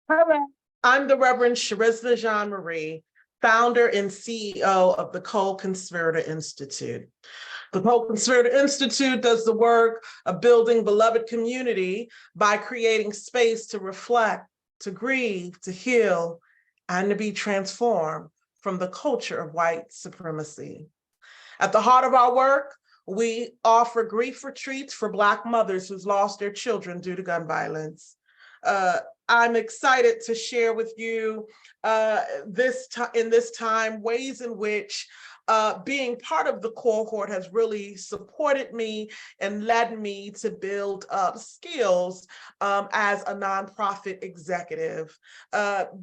Hello. I'm the Reverend Cherisna Jean-Marie, founder and CEO of the Co-Conspirator Institute. The Co-Conspirator Institute does the work of building beloved community by creating space to reflect, to grieve, to heal, and to be transformed from the culture of white supremacy. At the heart of our work, we offer grief retreats for Black mothers who've lost their children due to gun violence. I'm excited to share with you in this time ways in which being part of the cohort has really supported me and led me to build up skills as a nonprofit executive.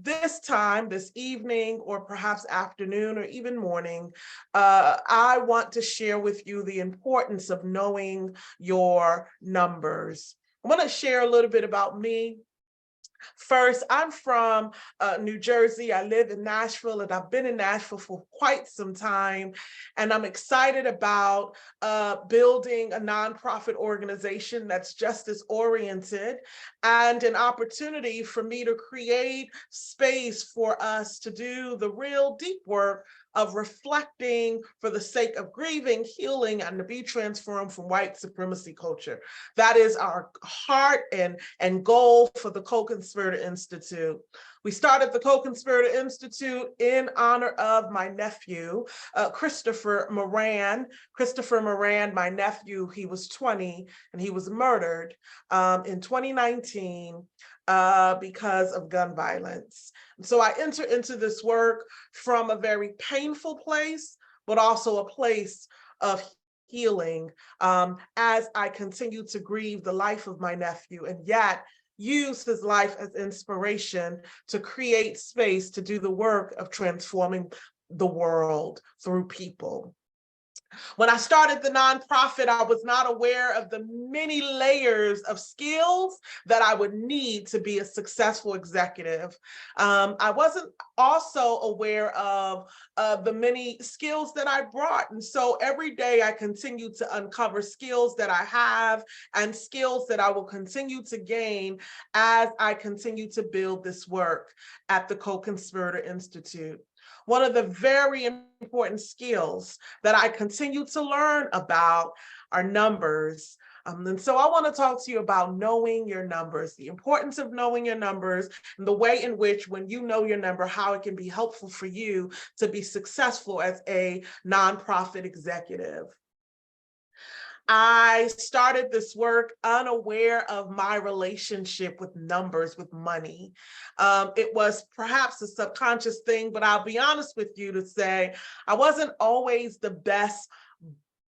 This evening, or perhaps afternoon, or even morning, I want to share with you the importance of knowing your numbers. I want to share a little bit about me. First, I'm from New Jersey. I live in Nashville, and I've been in Nashville for quite some time. And I'm excited about building a nonprofit organization that's justice oriented, and an opportunity for me to create space for us to do the real deep work of reflecting for the sake of grieving, healing, and to be transformed from white supremacy culture. That is our heart and goal for the Co-Conspirator Institute. We started the Co-Conspirator Institute in honor of my nephew, Christopher Moran. Christopher Moran, my nephew, he was 20 and he was murdered in 2019 because of gun violence. So I enter into this work from a very painful place, but also a place of healing as I continue to grieve the life of my nephew, and yet use his life as inspiration to create space to do the work of transforming the world through people. When I started the nonprofit, I was not aware of the many layers of skills that I would need to be a successful executive. I wasn't also aware of the many skills that I brought. And so every day I continue to uncover skills that I have and skills that I will continue to gain as I continue to build this work at the Co-Conspirator Institute. One of the very important skills that I continue to learn about are numbers. And so I want to talk to you about knowing your numbers, the importance of knowing your numbers, and the way in which, when you know your number, how it can be helpful for you to be successful as a nonprofit executive. I started this work unaware of my relationship with numbers, with money. It was perhaps a subconscious thing, but I'll be honest with you to say I wasn't always the best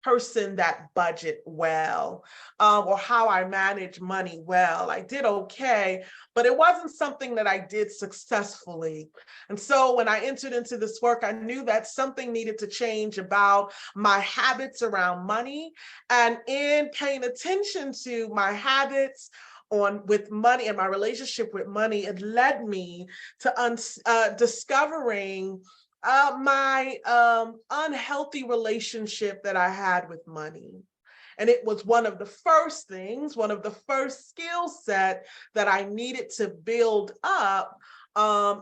person that budget well, or how I manage money well. I did okay, but it wasn't something that I did successfully. And so when I entered into this work, I knew that something needed to change about my habits around money. And in paying attention to my habits with money and my relationship with money, it led me to discovering my unhealthy relationship that I had with money. And it was one of the first skill set that I needed to build up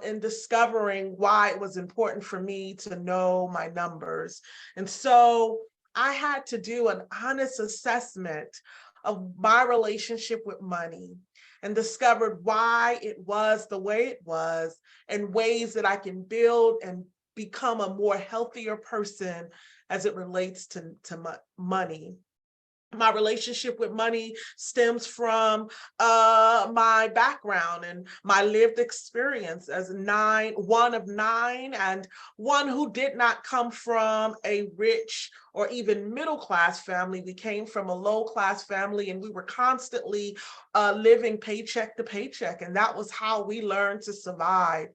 in discovering why it was important for me to know my numbers. And so I had to do an honest assessment of my relationship with money, and discovered why it was the way it was, and ways that I can build and become a more healthier person as it relates to money. My relationship with money stems from my background and my lived experience as one of nine, and one who did not come from a rich or even middle-class family. We came from a low-class family, and we were constantly living paycheck to paycheck, and that was how we learned to survive.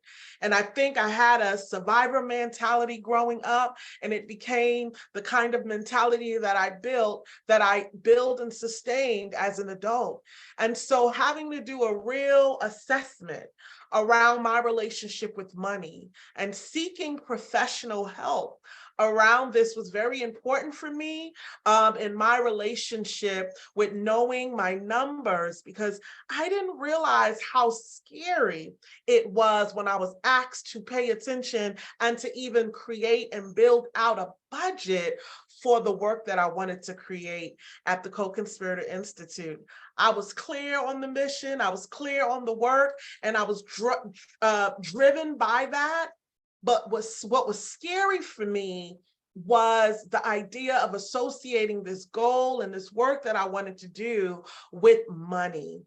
And I think I had a survivor mentality growing up, and it became the kind of mentality that I built, that I build and sustained as an adult. And so having to do a real assessment around my relationship with money and seeking professional help around this was very important for me in my relationship with knowing my numbers, because I didn't realize how scary it was when I was asked to pay attention and to even create and build out a budget for the work that I wanted to create at the Co-Conspirator Institute. I was clear on the mission, I was clear on the work, and I was driven by that. But what was scary for me was the idea of associating this goal and this work that I wanted to do with money.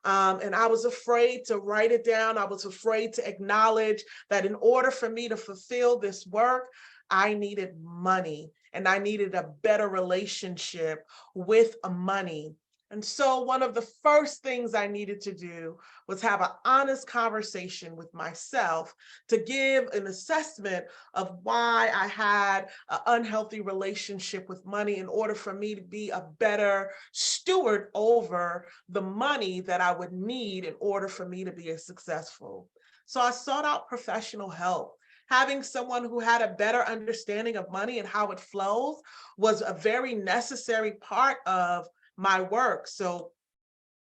And I was afraid to write it down. I was afraid to acknowledge that in order for me to fulfill this work, I needed money and I needed a better relationship with money. And so one of the first things I needed to do was have an honest conversation with myself to give an assessment of why I had an unhealthy relationship with money in order for me to be a better steward over the money that I would need in order for me to be successful. So I sought out professional help. Having someone who had a better understanding of money and how it flows was a very necessary part of my work. So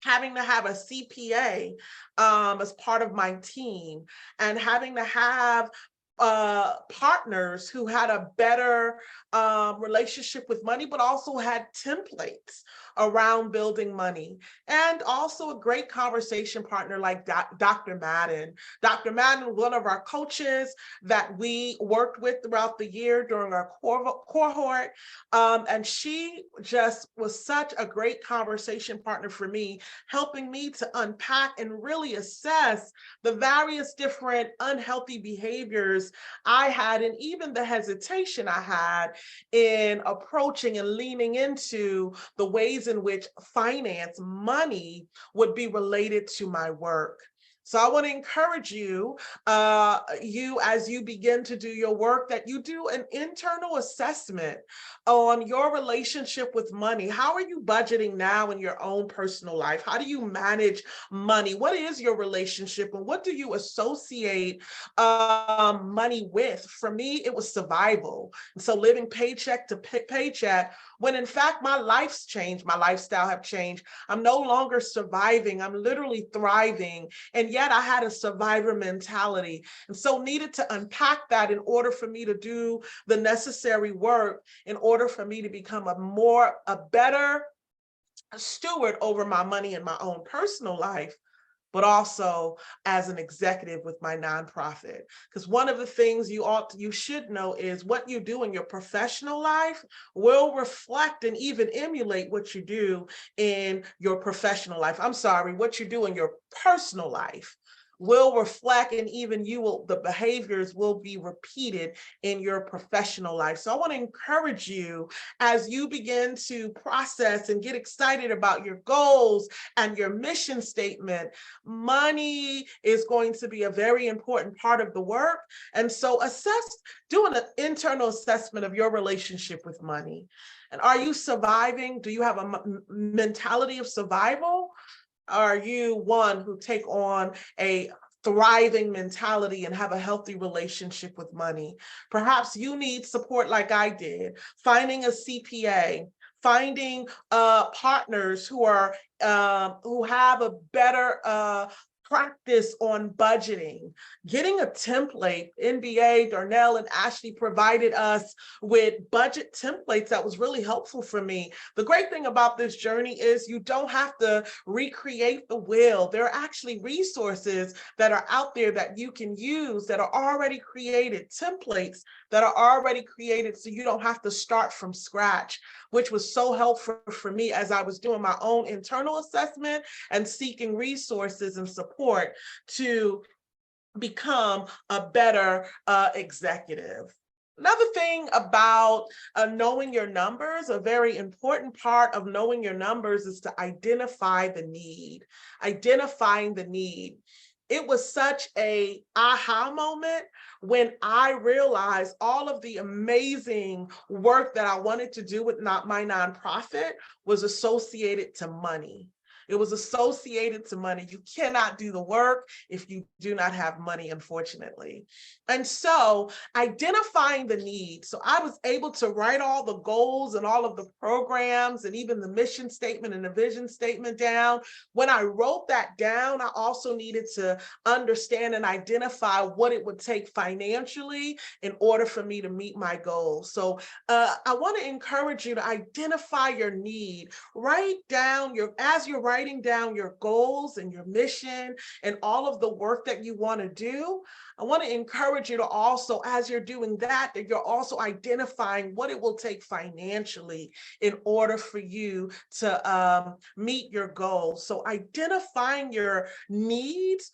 having to have a CPA as part of my team, and having to have partners who had a better relationship with money, but also had templates around building money, and also a great conversation partner like Dr. Madden. Dr. Madden, one of our coaches that we worked with throughout the year during our cohort, and she just was such a great conversation partner for me, helping me to unpack and really assess the various different unhealthy behaviors I had, and even the hesitation I had in approaching and leaning into the ways in which finance, money, would be related to my work. So I want to encourage you, as you begin to do your work, that you do an internal assessment on your relationship with money. How are you budgeting now in your own personal life? How do you manage money? What is your relationship, and what do you associate money with? For me, it was survival. And so living paycheck to paycheck, when in fact my life's changed, my lifestyle have changed. I'm no longer surviving, I'm literally thriving. And yet I had a survivor mentality. And so needed to unpack that in order for me to do the necessary work, in order for me to become a better steward over my money in my own personal life, but also as an executive with my nonprofit. Because one of the things you should know is what you do in your professional life will reflect and even emulate what you do in your professional life. I'm sorry, what you do in your personal life will reflect, and even the behaviors will be repeated in your professional life. So I want to encourage you, as you begin to process and get excited about your goals and your mission statement, money is going to be a very important part of the work. And so do an internal assessment of your relationship with money. And are you surviving? Do you have a mentality of survival? Are you one who take on a thriving mentality and have a healthy relationship with money? Perhaps you need support like I did, finding a CPA, finding partners who have a better practice on budgeting, getting a template. NBA, Darnell, and Ashley provided us with budget templates that was really helpful for me. The great thing about this journey is you don't have to recreate the wheel. There are actually resources that are out there that you can use that are already created, templates that are already created, so you don't have to start from scratch, which was so helpful for me as I was doing my own internal assessment and seeking resources and support to become a better executive. Another thing about knowing your numbers, a very important part of knowing your numbers, is to identify the need, identifying the need. it was such a aha moment when I realized all of the amazing work that I wanted to do with my nonprofit was associated to money. It was associated to money. You cannot do the work if you do not have money, unfortunately. And so identifying the need. So I was able to write all the goals and all of the programs and even the mission statement and the vision statement down. When I wrote that down, I also needed to understand and identify what it would take financially in order for me to meet my goals. So I want to encourage you to identify your need. Write down as you're writing down your goals and your mission and all of the work that you want to do. I want to encourage you to also, as you're doing that you're also identifying what it will take financially in order for you to meet your goals. So identifying your needs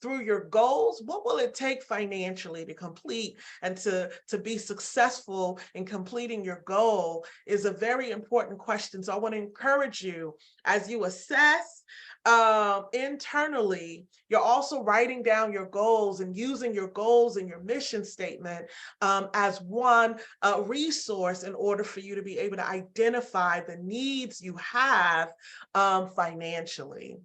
through your goals, what will it take financially to complete and to be successful in completing your goal is a very important question. So I want to encourage you as you assess internally, you're also writing down your goals and using your goals and your mission statement as one resource in order for you to be able to identify the needs you have financially.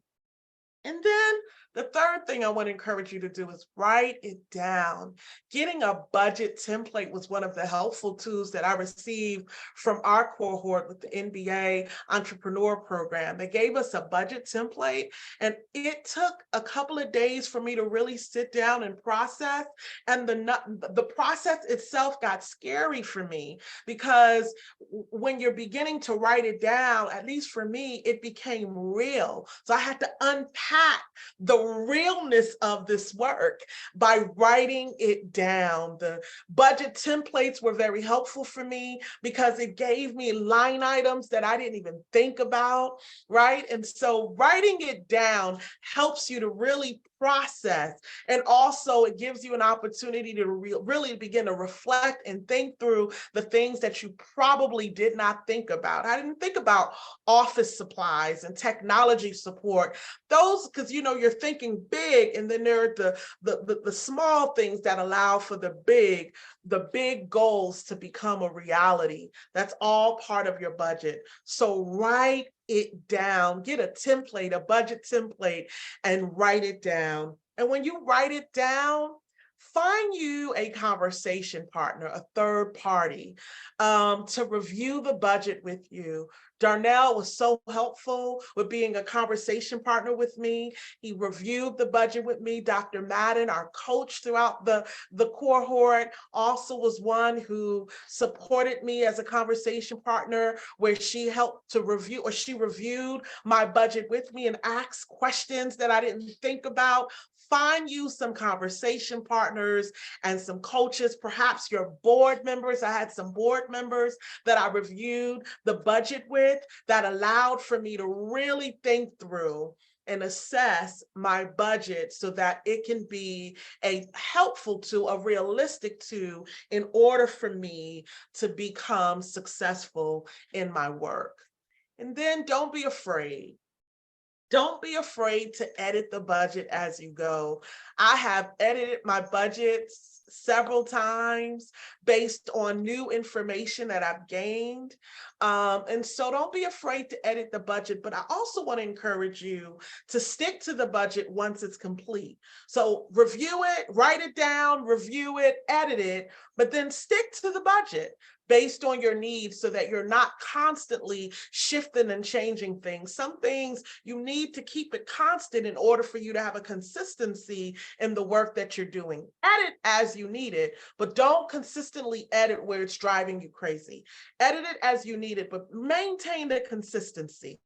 And then the third thing I want to encourage you to do is write it down. Getting a budget template was one of the helpful tools that I received from our cohort with the NBA Entrepreneur Program. They gave us a budget template, and it took a couple of days for me to really sit down and process. And the process itself got scary for me because when you're beginning to write it down, at least for me, it became real. So I had to unpack the realness of this work by writing it down. The budget templates were very helpful for me because it gave me line items that I didn't even think about, right? And so writing it down helps you to really process, and also it gives you an opportunity to really begin to reflect and think through the things that you probably did not think about. I didn't think about office supplies and technology support. Those, because you're thinking big, and then there are the small things that allow for the big goals to become a reality. That's all part of your budget. So write it down, get a template, a budget template, and write it down. And when you write it down, find you a conversation partner, a third party, to review the budget with you. Darnell was so helpful with being a conversation partner with me. He reviewed the budget with me. Dr. Madden, our coach throughout the cohort, also was one who supported me as a conversation partner, where she helped to review, or she reviewed my budget with me and asked questions that I didn't think about. Find you some conversation partners and some coaches, perhaps your board members. I had some board members that I reviewed the budget with that allowed for me to really think through and assess my budget so that it can be a helpful tool, a realistic tool, in order for me to become successful in my work. And then don't be afraid. Don't be afraid to edit the budget as you go. I have edited my budgets several times based on new information that I've gained. And so don't be afraid to edit the budget, but I also want to encourage you to stick to the budget once it's complete. So review it, write it down, review it, edit it, but then stick to the budget based on your needs so that you're not constantly shifting and changing things. Some things you need to keep it constant in order for you to have a consistency in the work that you're doing. Edit as you need it, but don't consistently edit where it's driving you crazy. Edit it as you need it, but maintain the consistency.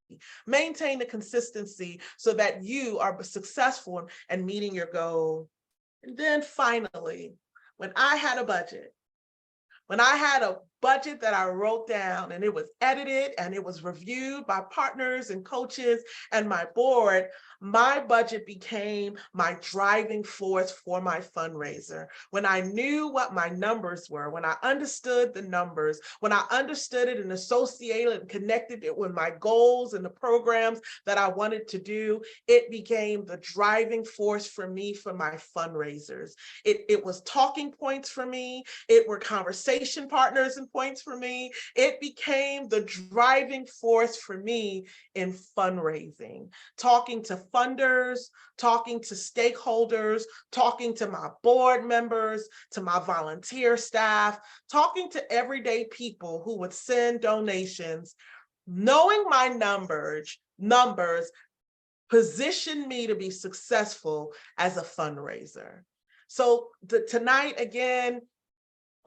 Maintain the consistency so that you are successful in meeting your goal. And then finally, when I had a budget budget that I wrote down, and it was edited and it was reviewed by partners and coaches and my board, my budget became my driving force for my fundraiser. When I knew what my numbers were, when I understood the numbers, when I understood it and associated and connected it with my goals and the programs that I wanted to do, it became the driving force for me for my fundraisers. It was talking points for me. It were conversation partners and points for me. It became the driving force for me in fundraising, talking to funders, talking to stakeholders, talking to my board members, to my volunteer staff, talking to everyday people who would send donations. Knowing my numbers positioned me to be successful as a fundraiser. So tonight, again,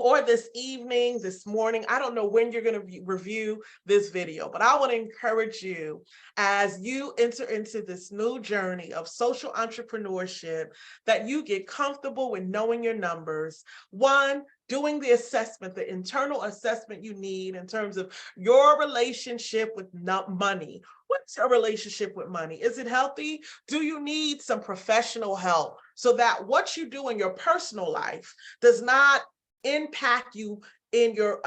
or this evening, this morning, I don't know when you're going to review this video, but I want to encourage you as you enter into this new journey of social entrepreneurship, that you get comfortable with knowing your numbers. One, doing the assessment, the internal assessment you need in terms of your relationship with money. What's your relationship with money? Is it healthy? Do you need some professional help so that what you do in your personal life does not impact you in your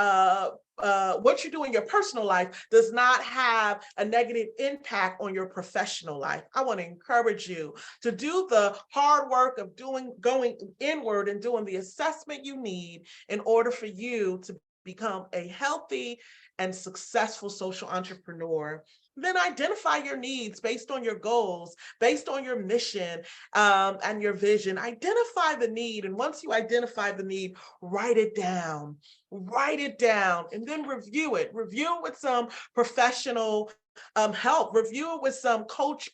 what you do in your personal life does not have a negative impact on your professional life? I want to encourage you to do the hard work of going inward and doing the assessment you need in order for you to become a healthy and successful social entrepreneur. Then identify your needs based on your goals, based on your mission and your vision. Identify the need. And once you identify the need, write it down, and then review it with some professional help, review it with some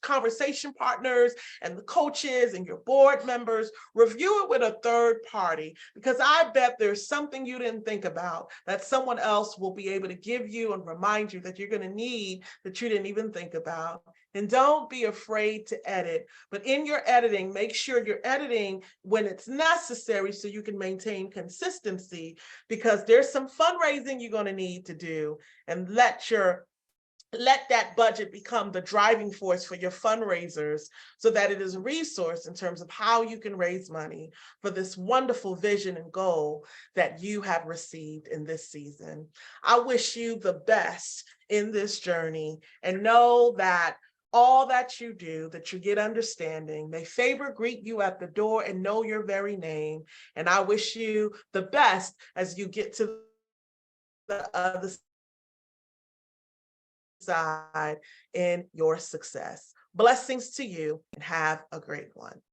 conversation partners and the coaches and your board members, review it with a third party, because I bet there's something you didn't think about that someone else will be able to give you and remind you that you're going to need that you didn't even think about. And don't be afraid to edit, but in your editing, make sure you're editing when it's necessary so you can maintain consistency, because there's some fundraising you're going to need to do, and let that budget become the driving force for your fundraisers so that it is a resource in terms of how you can raise money for this wonderful vision and goal that you have received in this season. I wish you the best in this journey, and know that all that you do, that you get understanding. May favor greet you at the door and know your very name. And I wish you the best as you get to the other side in your success. Blessings to you, and have a great one.